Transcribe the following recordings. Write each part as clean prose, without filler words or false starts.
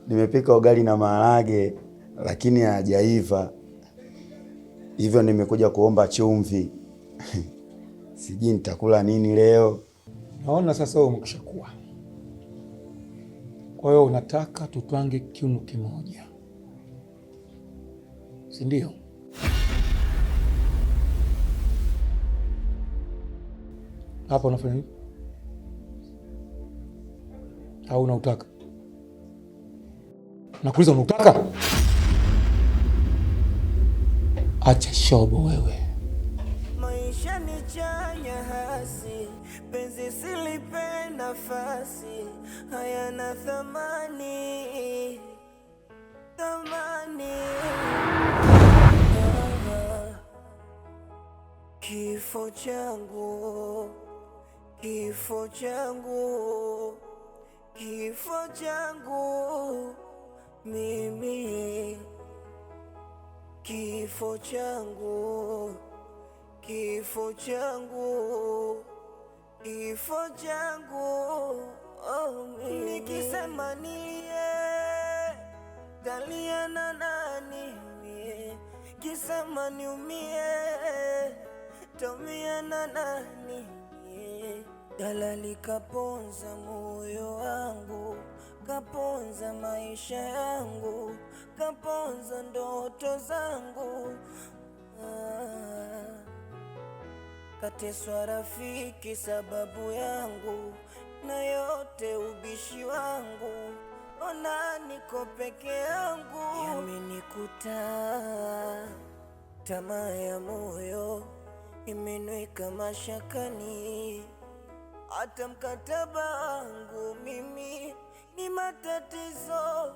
Nimepika ugali na maharage lakini hajaiva. Hivyo nimekuja kuomba chumvi. Sijui nitakula nini leo. Naona sasa wewe umekishakuwa. Kwa hiyo unataka tutwange kiuno kimoja, si ndio? Hapo unafanya nini? Au unautaka? Nakuuliza, unautaka? Acha shobo wewe. Maisha ni chanya hasi, penzi silipe nafasi, hayana thamani. Kifo changu, kifo changu, kifo changu mimi, kifo changu, kifo changu, kifo changu, mimi. Nikisema niye talia na nani mie, kisema niumie tomia na nani mie. Dalali kaponza moyo wangu, kaponza maisha yangu, kaponza ndoto zangu. Kateswa rafiki sababu yangu, na yote ubishi wangu. Ona niko peke yangu, yamenikuta tamaa ya moyo, imenweka mashakani. Hata mkataba wangu mimi ni matatizo.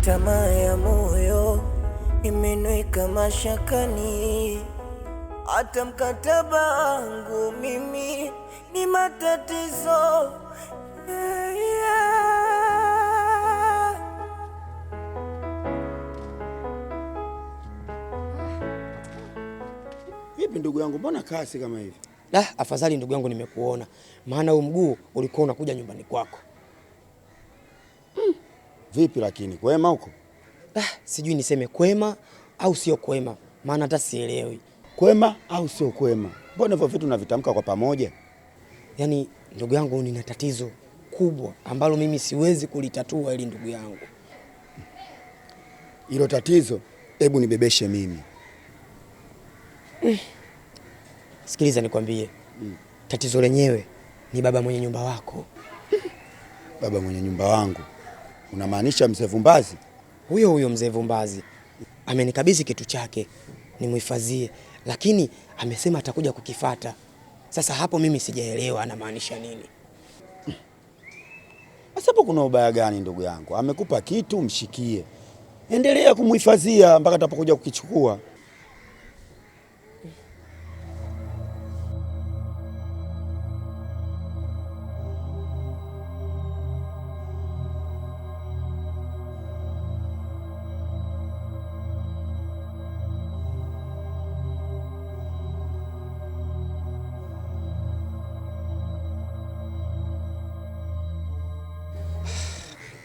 Tamaa ya moyo imenweka mashakani. Hata mkataba wangu mimi ni matatizo. Vipi ndugu yangu, mbona kasi kama hivi? Afadhali ndugu yangu nimekuona. Maana huu mguu ulikuwa unakuja nyumbani kwako. Vipi lakini, kwema huko? Sijui niseme kwema au sio kwema, maana hata sielewi. Kwema au sio kwema? Mbona hivyo vitu unavitamka kwa pamoja? Yaani ndugu yangu, nina tatizo kubwa ambalo mimi siwezi kulitatua ili ndugu yangu. Hilo tatizo hebu nibebeshe mimi. Sikiliza nikwambie. Tatizo lenyewe ni baba mwenye nyumba wako. Baba mwenye nyumba wangu? Unamaanisha mzee Vumbazi? Huyo mzee Vumbazi amenikabidhi kitu chake nimhifadhie, lakini amesema atakuja kukifata. Sasa hapo mimi sijaelewa anamaanisha nini. Sasa hapo kuna ubaya gani ndugu yangu? Amekupa kitu, mshikie. Endelea kumhifadhia mpaka atapokuja kukichukua.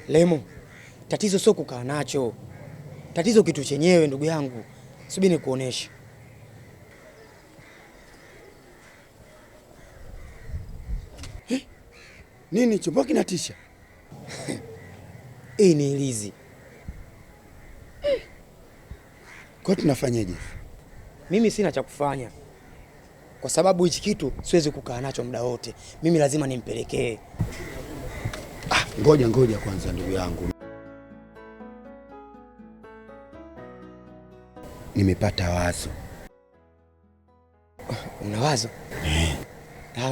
Lemo, tatizo sio kukaa nacho. Tatizo kitu chenyewe ndugu yangu. Subiri nikuoneshe. Nini chombo kinatisha? Hii ni ilizi. Kwa tunafanyaje? Mimi sina cha kufanya, kwa sababu hichi kitu siwezi kukaa nacho muda wote. Mimi lazima nimpelekee. Ngoja kwanza ndugu yangu. Nimepata wazo. Una wazo?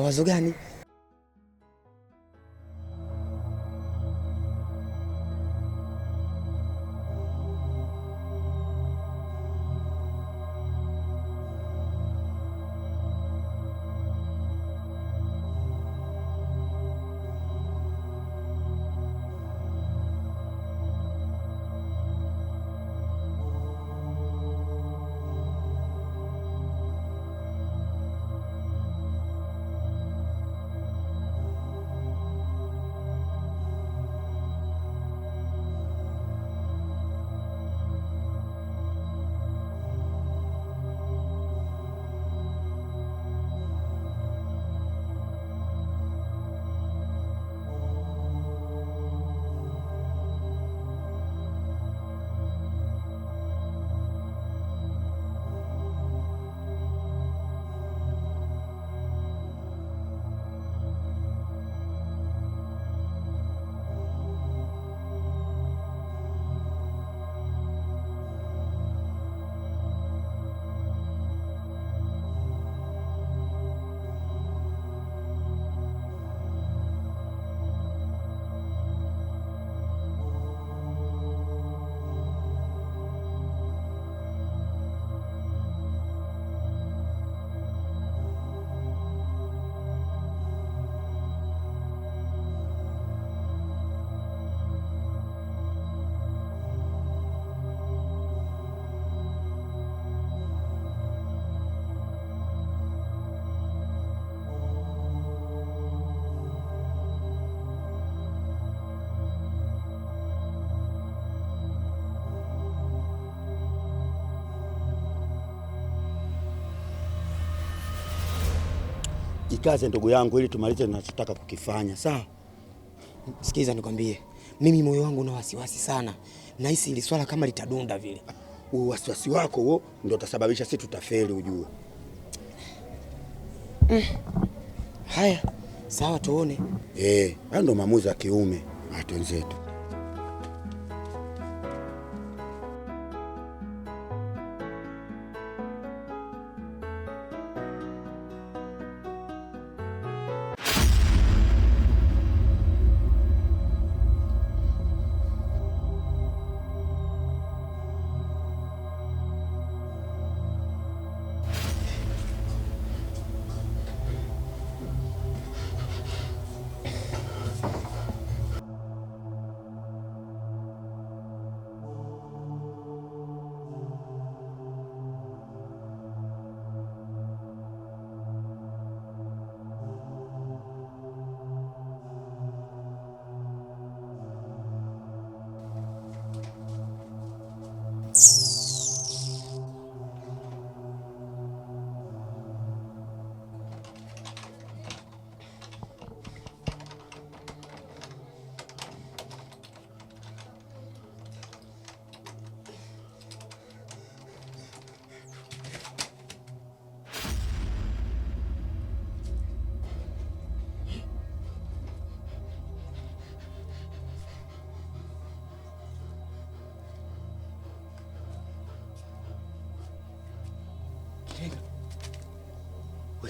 Wazo gani? Jikaze ndugu yangu ili tumalize tunachotaka kukifanya, sawa? Sikiza nikwambie, mimi moyo wangu una wasiwasi sana. Nahisi ili swala kama litadunda vile. Wasiwasi wako huo ndio utasababisha sisi tutafeli ujue. Haya, sawa tuone. Hayo ndio maamuzi ya kiume watu wenzetu.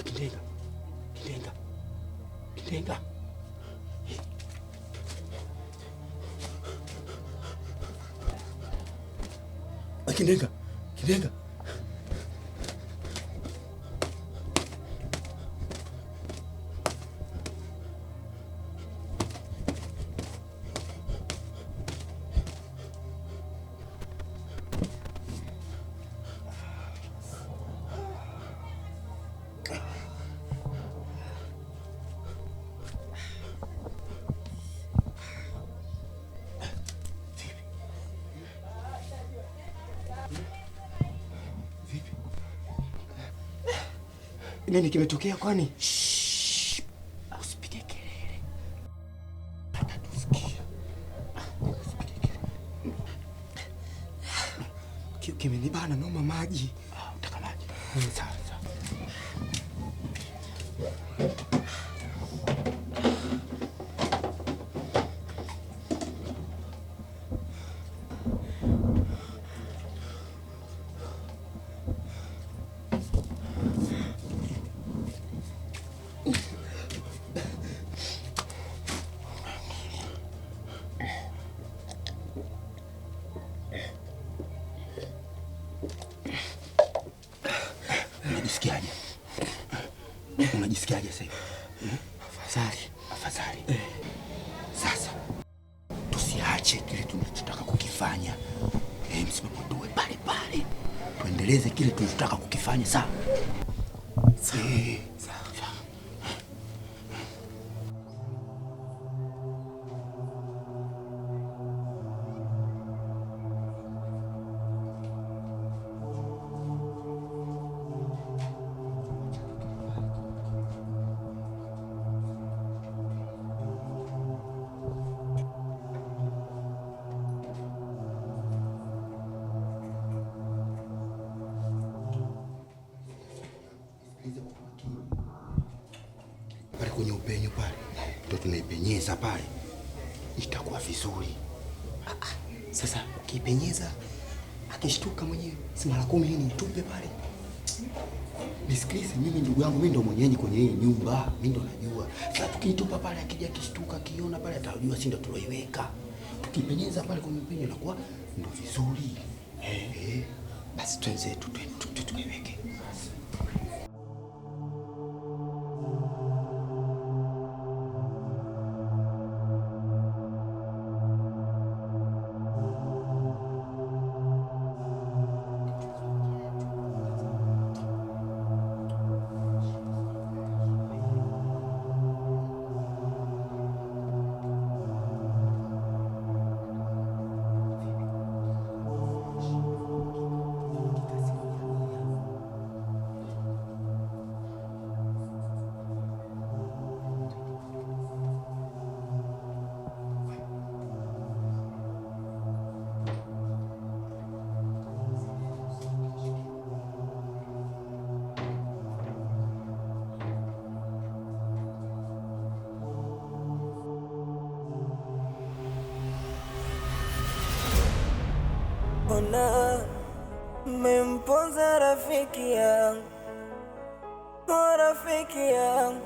Kidenga. Kidenga. Kidenga. Kidenga. Kidenga. Nini kimetokea kwani? Usipige kelele. Atatusikia. Usipige kelele. Kimenibana, naomba maji. Utaka maji? Sawa sawa. Unajisikiaje? Unajisikiaje sasa? Afadhali. Afadhali. Sasa tusiache kile tunachotaka kukifanya. Msimamo tuwe pale pale. Tuendeleze kile tunachotaka kukifanya, sawa? Sawa. Sawa. Pale kwenye upenyo pale ndio tunaipenyeza pale, itakuwa vizuri. Sasa ukipenyeza akishtuka mwenyewe, si mara 10 hii nitupe pale. Nisikilize mimi, ndugu yangu, mimi ndo mwenyeji kwenye hii nyumba, mimi ndo najua. Sasa tukitupa pale, akija kishtuka kiona pale atajua si ndo tuloiweka. Tukipenyeza pale kwenye upenyo inakuwa ndo vizuri. Basi twenzetu tuiweke. Ona mmemponza rafiki yangu, rafiki yangu